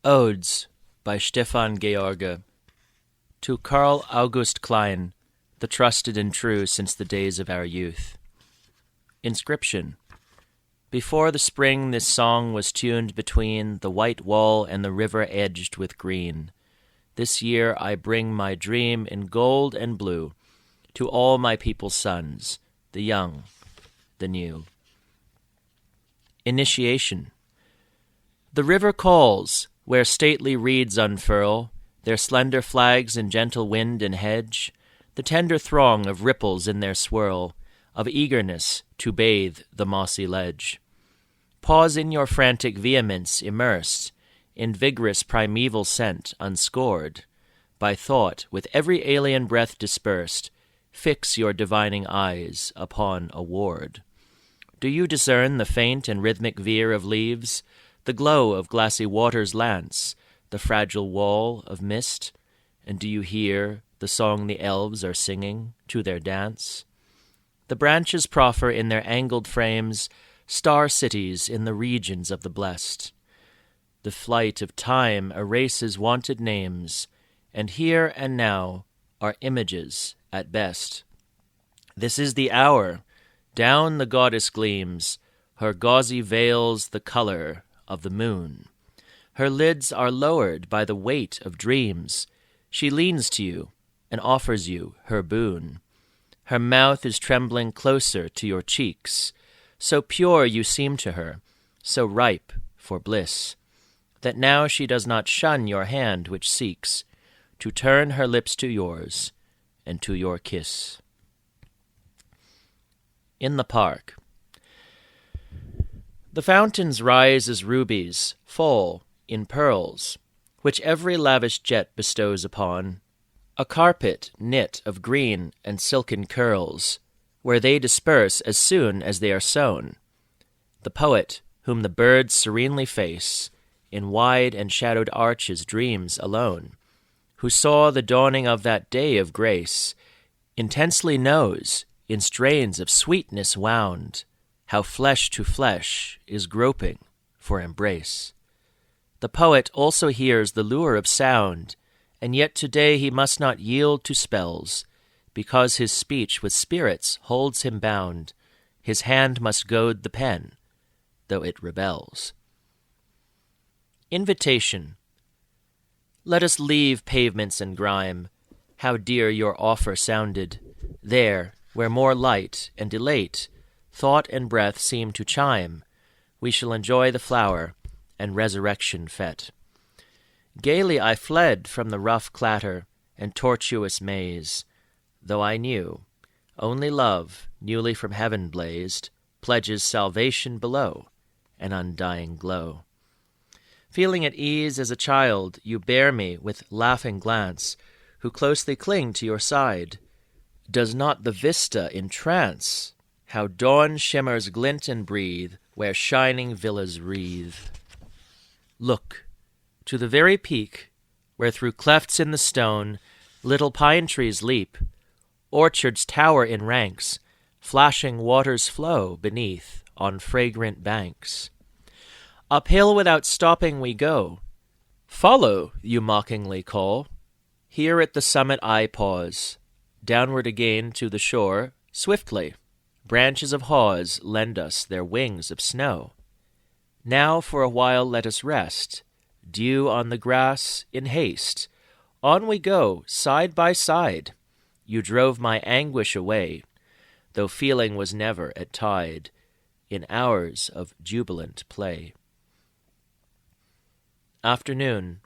Odes by Stefan George to Carl August Klein, the trusted and true since the days of our youth. Inscription: Before the spring this song was tuned between the white wall and the river edged with green. This year I bring my dream in gold and blue to all my people's sons, the young, the new. Initiation. The river calls, where stately reeds unfurl their slender flags in gentle wind and hedge, the tender throng of ripples in their swirl, of eagerness to bathe the mossy ledge. Pause in your frantic vehemence immersed in vigorous primeval scent unscored by thought, with every alien breath dispersed, fix your divining eyes upon a ward. Do you discern the faint and rhythmic veer of leaves, the glow of glassy water's lance, the fragile wall of mist? And do you hear the song the elves are singing to their dance? The branches proffer in their angled frames star cities in the regions of the blest. The flight of time erases wonted names, and here and now are images at best. This is the hour. Down the goddess gleams, her gauzy veils the color of the moon. Her lids are lowered by the weight of dreams. She leans to you and offers you her boon. Her mouth is trembling closer to your cheeks. So pure you seem to her, so ripe for bliss, that now she does not shun your hand which seeks to turn her lips to yours and to your kiss. In the park. The fountains rise as rubies, fall in pearls, which every lavish jet bestows upon a carpet knit of green and silken curls, where they disperse as soon as they are sown. The poet, whom the birds serenely face, in wide and shadowed arches dreams alone, who saw the dawning of that day of grace, intensely knows, in strains of sweetness wound, how flesh to flesh is groping for embrace. The poet also hears the lure of sound, and yet today he must not yield to spells, because his speech with spirits holds him bound. His hand must goad the pen, though it rebels. Invitation. Let us leave pavements and grime. How dear your offer sounded, there, where more light and elate thought and breath seem to chime, we shall enjoy the flower and resurrection fet. Gaily I fled from the rough clatter and tortuous maze, though I knew only love, newly from heaven blazed, pledges salvation below, an undying glow. Feeling at ease as a child, you bear me with laughing glance, who closely cling to your side. Does not the vista entrance? How dawn shimmers glint and breathe where shining villas wreathe. Look, to the very peak, where through clefts in the stone little pine trees leap, orchards tower in ranks, flashing waters flow beneath on fragrant banks. Uphill without stopping we go. Follow, you mockingly call. Here at the summit I pause. Downward again to the shore, swiftly. Branches of haws lend us their wings of snow. Now for a while let us rest. Dew on the grass in haste. On we go, side by side. You drove my anguish away, though feeling was never at tide, in hours of jubilant play. Afternoon.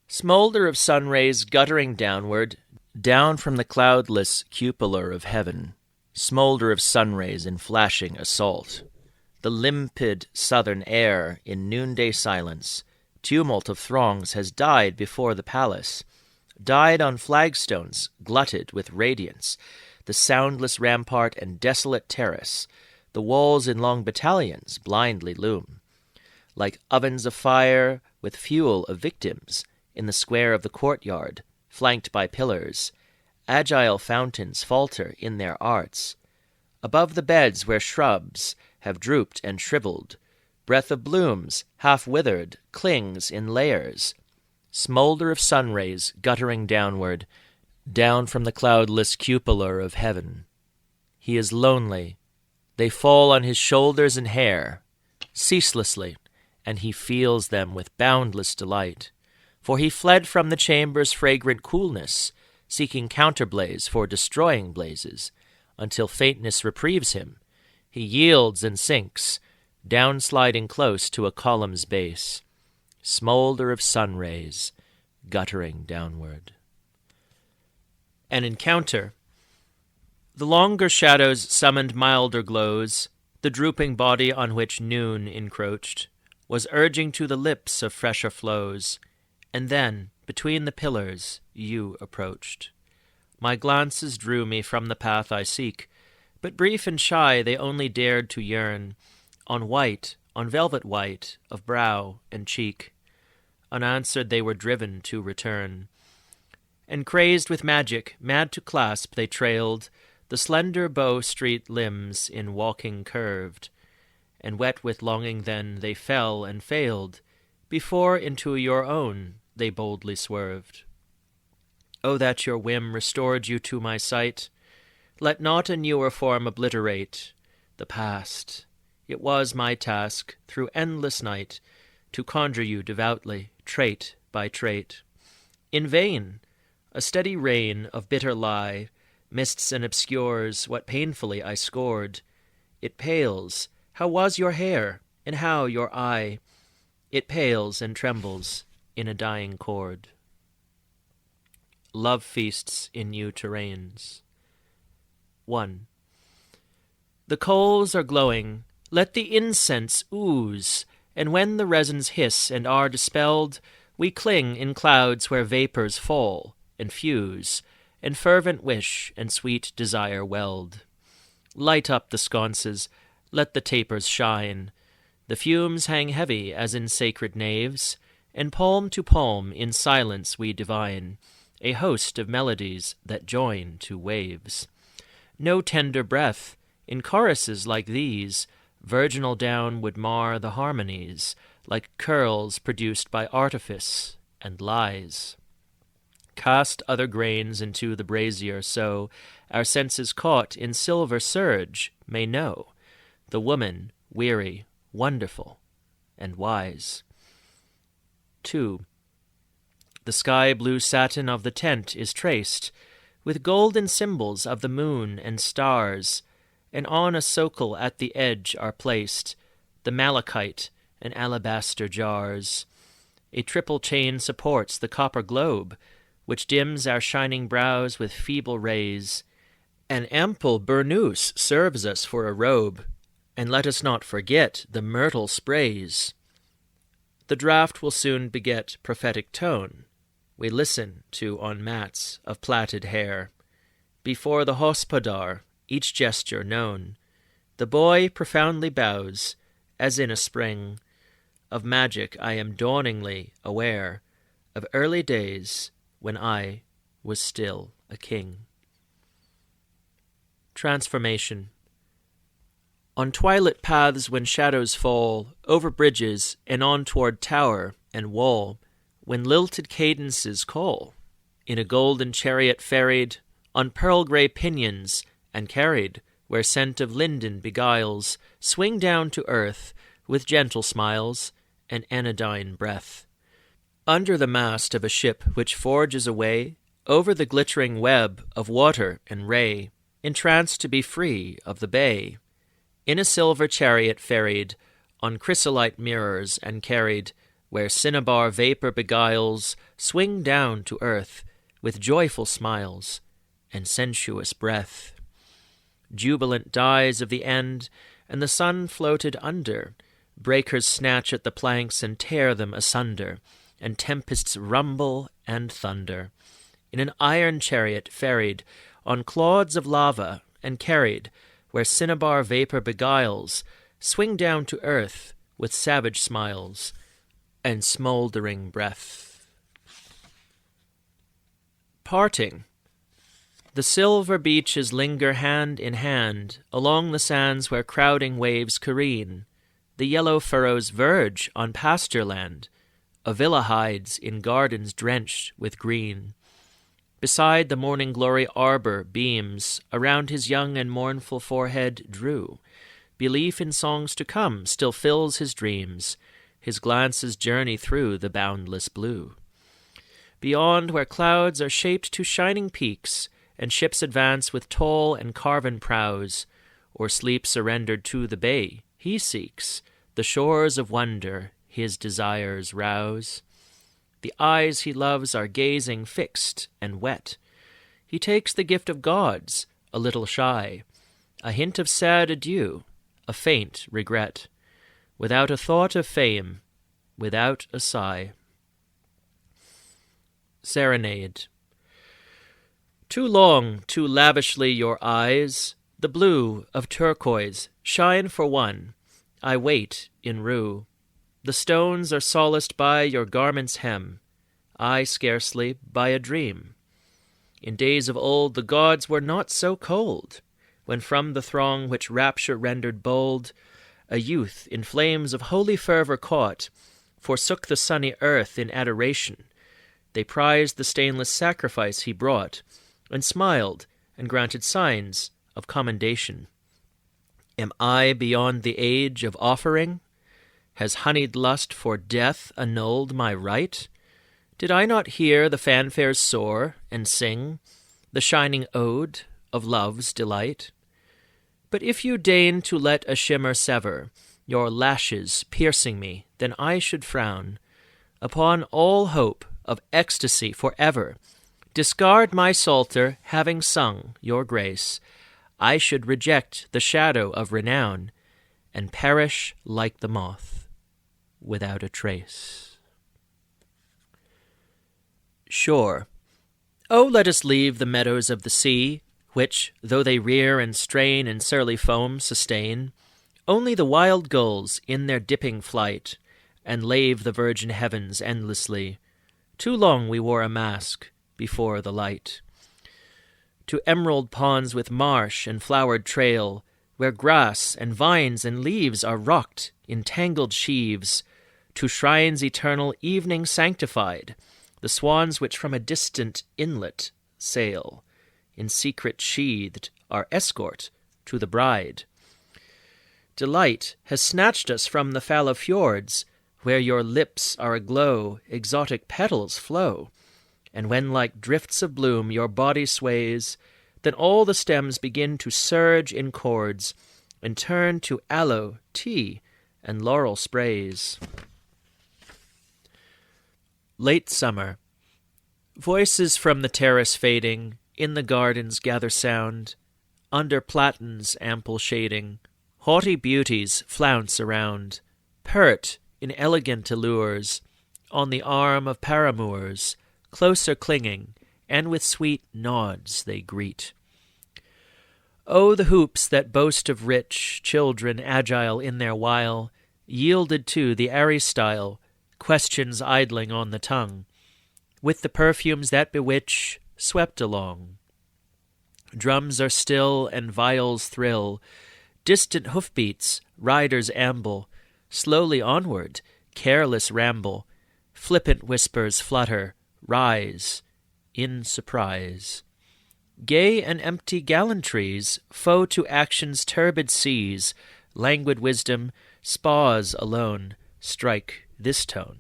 Smolder of sun rays guttering downward, down from the cloudless cupola of heaven. Smolder of sun rays in flashing assault. The limpid southern air in noonday silence, tumult of throngs has died before the palace, died on flagstones glutted with radiance, the soundless rampart and desolate terrace, the walls in long battalions blindly loom, like ovens of fire with fuel of victims in the square of the courtyard, flanked by pillars. Agile fountains falter in their arts. Above the beds where shrubs have drooped and shriveled, Breath of blooms, half withered, clings in layers. Smoulder of sun rays guttering downward, down from the cloudless cupola of heaven. He is lonely. They fall on his shoulders and hair, ceaselessly, and he feels them with boundless delight. For he fled from the chamber's fragrant coolness, seeking counterblaze for destroying blazes, until faintness reprieves him. He yields and sinks, down-sliding close to a column's base. Smoulder of sun rays, guttering downward. An encounter. The longer shadows summoned milder glows. The drooping body on which noon encroached was urging to the lips of fresher flows, and then, between the pillars, you approached. My glances drew me from the path I seek, but brief and shy they only dared to yearn, on velvet white, of brow and cheek. Unanswered they were driven to return. And crazed with magic, mad to clasp, they trailed the slender bow-street limbs in walking curved, and wet with longing then they fell and failed, before into your own they boldly swerved. O that your whim restored you to my sight! Let not a newer form obliterate the past. It was my task, through endless night, to conjure you devoutly, trait by trait. In vain! A steady rain of bitter lie mists and obscures what painfully I scored. It pales. How was your hair, and how your eye? It pales and trembles in a dying chord. Love feasts in new terrains. 1. The coals are glowing. Let the incense ooze, and when the resins hiss and are dispelled, we cling in clouds where vapors fall and fuse, and fervent wish and sweet desire weld. Light up the sconces, let the tapers shine. The fumes hang heavy as in sacred naves, and palm to palm in silence we divine a host of melodies that join to waves. No tender breath, in choruses like these, virginal down would mar the harmonies, like curls produced by artifice and lies. Cast other grains into the brazier, so our senses caught in silver surge may know the woman weary, wonderful, and wise. 2. The sky-blue satin of the tent is traced with golden symbols of the moon and stars, and on a socle at the edge are placed the malachite and alabaster jars. A triple chain supports the copper globe, which dims our shining brows with feeble rays. An ample burnous serves us for a robe, and let us not forget the myrtle sprays. The draught will soon beget prophetic tone. We listen to on mats of plaited hair. Before the hospodar, each gesture known, the boy profoundly bows, as in a spring. Of magic I am dawningly aware, of early days when I was still a king. Transformation. On twilit paths when shadows fall, over bridges and on toward tower and wall, when lilted cadences call, in a golden chariot ferried, on pearl-grey pinions, and carried, where scent of linden beguiles, swing down to earth, with gentle smiles, and anodyne breath. Under the mast of a ship which forges away, over the glittering web of water and ray, entranced to be free of the bay, in a silver chariot ferried, on chrysolite mirrors and carried, where cinnabar vapor beguiles, swing down to earth, with joyful smiles, and sensuous breath. Jubilant dies of the end, and the sun floated under. Breakers snatch at the planks and tear them asunder, and tempests rumble and thunder. In an iron chariot ferried, on clods of lava, and carried, where cinnabar vapor beguiles, swing down to earth with savage smiles and smouldering breath. Parting. The silver beaches linger hand in hand along the sands where crowding waves careen. The yellow furrows verge on pasture land. A villa hides in gardens drenched with green. Beside the morning glory arbor beams around his young and mournful forehead drew. Belief in songs to come still fills his dreams. His glances journey through the boundless blue. Beyond, where clouds are shaped to shining peaks, and ships advance with tall and carven prows, or sleep surrendered to the bay, he seeks the shores of wonder his desires rouse. The eyes he loves are gazing fixed and wet. He takes the gift of gods, a little shy, a hint of sad adieu, a faint regret, without a thought of fame, without a sigh. Serenade. Too long, too lavishly your eyes, the blue of turquoise, shine for one. I wait in rue. The stones are solaced by your garment's hem, I scarcely by a dream. In days of old the gods were not so cold, when from the throng which rapture rendered bold, a youth in flames of holy fervour caught, forsook the sunny earth in adoration. They prized the stainless sacrifice he brought, and smiled and granted signs of commendation. Am I beyond the age of offering? Has honeyed lust for death annulled my right? Did I not hear the fanfares soar and sing the shining ode of love's delight? But if you deign to let a shimmer sever your lashes piercing me, then I should frown upon all hope of ecstasy forever. Discard my psalter, having sung your grace. I should reject the shadow of renown and perish like the moth without a trace. Shore. Oh, let us leave the meadows of the sea, which, though they rear and strain in surly foam, sustain only the wild gulls in their dipping flight, and lave the virgin heavens endlessly. Too long we wore a mask before the light. To emerald ponds with marsh and flowered trail, where grass and vines and leaves are rocked in tangled sheaves, to shrines eternal evening sanctified, the swans which from a distant inlet sail, in secret sheathed, our escort to the bride. Delight has snatched us from the fallow fjords, where your lips are aglow, exotic petals flow, and when like drifts of bloom your body sways, then all the stems begin to surge in chords, and turn to aloe, tea, and laurel sprays. Late summer. Voices from the terrace fading, in the gardens gather sound, under platans ample shading, haughty beauties flounce around, pert in elegant allures, on the arm of paramours, closer clinging, and with sweet nods they greet. Oh, the hoops that boast of rich children agile in their wile, yielded to the airy style, questions idling on the tongue, with the perfumes that bewitch, swept along. Drums are still and viols thrill, distant hoofbeats, riders amble, slowly onward, careless ramble, flippant whispers flutter, rise, in surprise. Gay and empty gallantries, foe to action's turbid seas, languid wisdom, spas alone, strike this tone.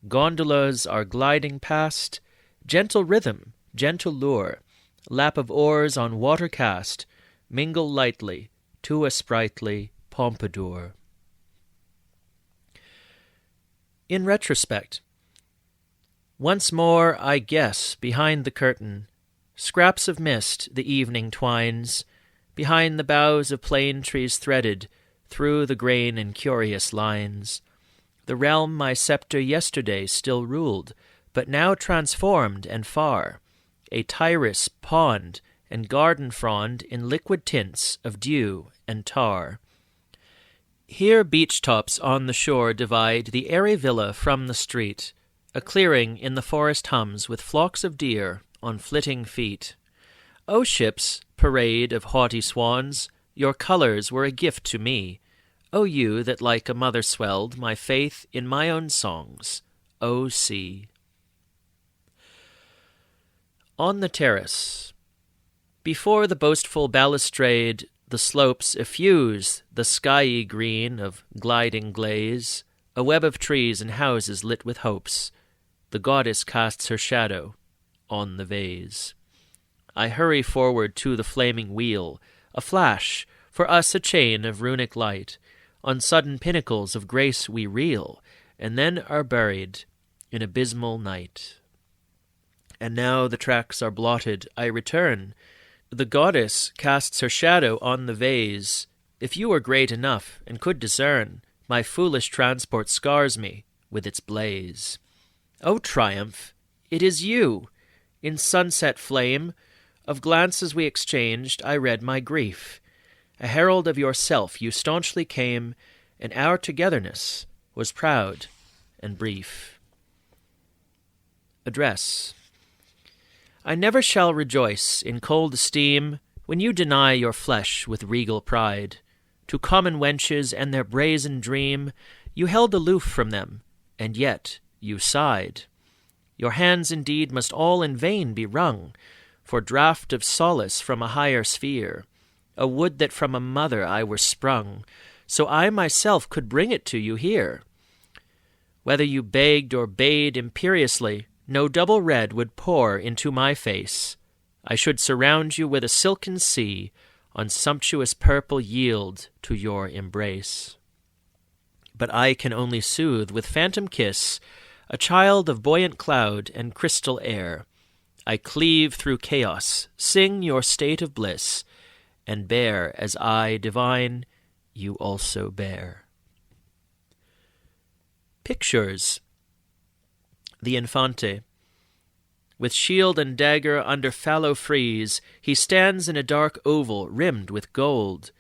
Gondolas are gliding past, gentle rhythm, gentle lure, lap of oars on water cast, mingle lightly to a sprightly pompadour. In retrospect, once more I guess behind the curtain, scraps of mist the evening twines, behind the boughs of plane trees threaded through the grain in curious lines. The realm my sceptre yesterday still ruled, but now transformed and far, a Tyrus pond and garden frond in liquid tints of dew and tar. Here beech tops on the shore divide the airy villa from the street. A clearing in the forest hums with flocks of deer on flitting feet. O ships, parade of haughty swans, your colours were a gift to me, O you that like a mother swelled my faith in my own songs, O sea. On the terrace. Before the boastful balustrade, the slopes effuse the skyey green of gliding glaze, a web of trees and houses lit with hopes. The goddess casts her shadow on the vase. I hurry forward to the flaming wheel, a flash, for us a chain of runic light. On sudden pinnacles of grace we reel, and then are buried in abysmal night. And now the tracks are blotted, I return. The goddess casts her shadow on the vase. If you were great enough and could discern, my foolish transport scars me with its blaze. O triumph, it is you! In sunset flame, of glances we exchanged, I read my grief. A herald of yourself you staunchly came, and our togetherness was proud and brief. Address. I never shall rejoice in cold esteem when you deny your flesh with regal pride. To common wenches and their brazen dream you held aloof from them, and yet you sighed. Your hands indeed must all in vain be wrung, for draught of solace from a higher sphere. O would that from a mother I were sprung, so I myself could bring it to you here. Whether you begged or bade imperiously, no double red would pour into my face. I should surround you with a silken sea, on sumptuous purple yield to your embrace. But I can only soothe with phantom kiss a child of buoyant cloud and crystal air. I cleave through chaos, sing your state of bliss, and bear as I divine, you also bear. Pictures. The Infante. With shield and dagger under fallow frieze, he stands in a dark oval rimmed with gold.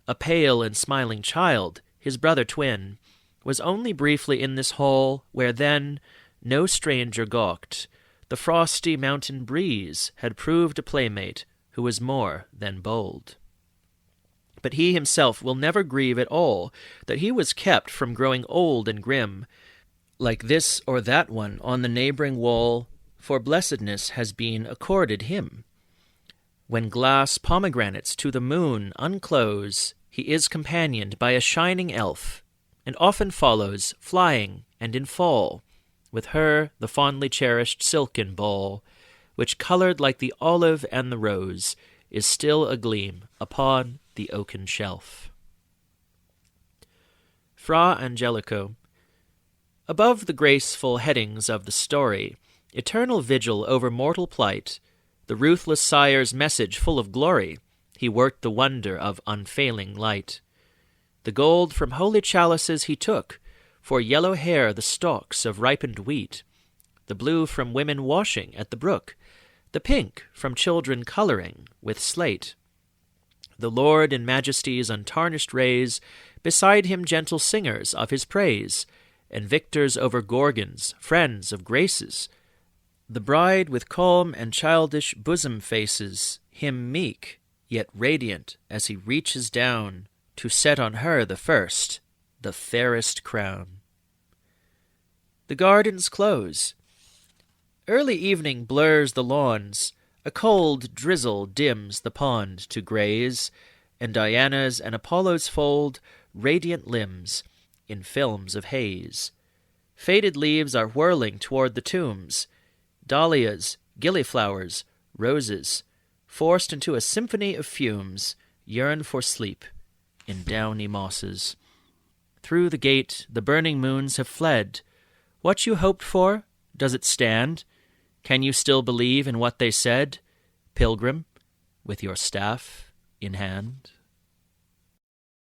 A pale and smiling child, his brother twin, was only briefly in this hall, where then no stranger gawked. The frosty mountain breeze had proved a playmate who was more than bold. But he himself will never grieve at all that he was kept from growing old and grim, like this or that one on the neighboring wall, for blessedness has been accorded him. When glass pomegranates to the moon unclose, he is companioned by a shining elf, and often follows, flying and in fall, with her the fondly cherished silken ball, which, coloured like the olive and the rose, is still agleam upon the oaken shelf. Fra Angelico. Above the graceful headings of the story, eternal vigil over mortal plight, the ruthless sire's message full of glory, he worked the wonder of unfailing light. The gold from holy chalices he took, for yellow hair the stalks of ripened wheat, the blue from women washing at the brook, the pink from children colouring with slate. The Lord in majesty's untarnished rays, beside him gentle singers of his praise, and victors over Gorgons, friends of graces. The bride with calm and childish bosom faces, him meek, yet radiant as he reaches down to set on her the first, the fairest crown. The gardens close. Early evening blurs the lawns, a cold drizzle dims the pond to graze, and Diana's and Apollo's fold radiant limbs in films of haze. Faded leaves are whirling toward the tombs, dahlias, gillyflowers, roses, forced into a symphony of fumes, yearn for sleep in downy mosses. Through the gate the burning moons have fled. What you hoped for, does it stand? Can you still believe in what they said, pilgrim, with your staff in hand?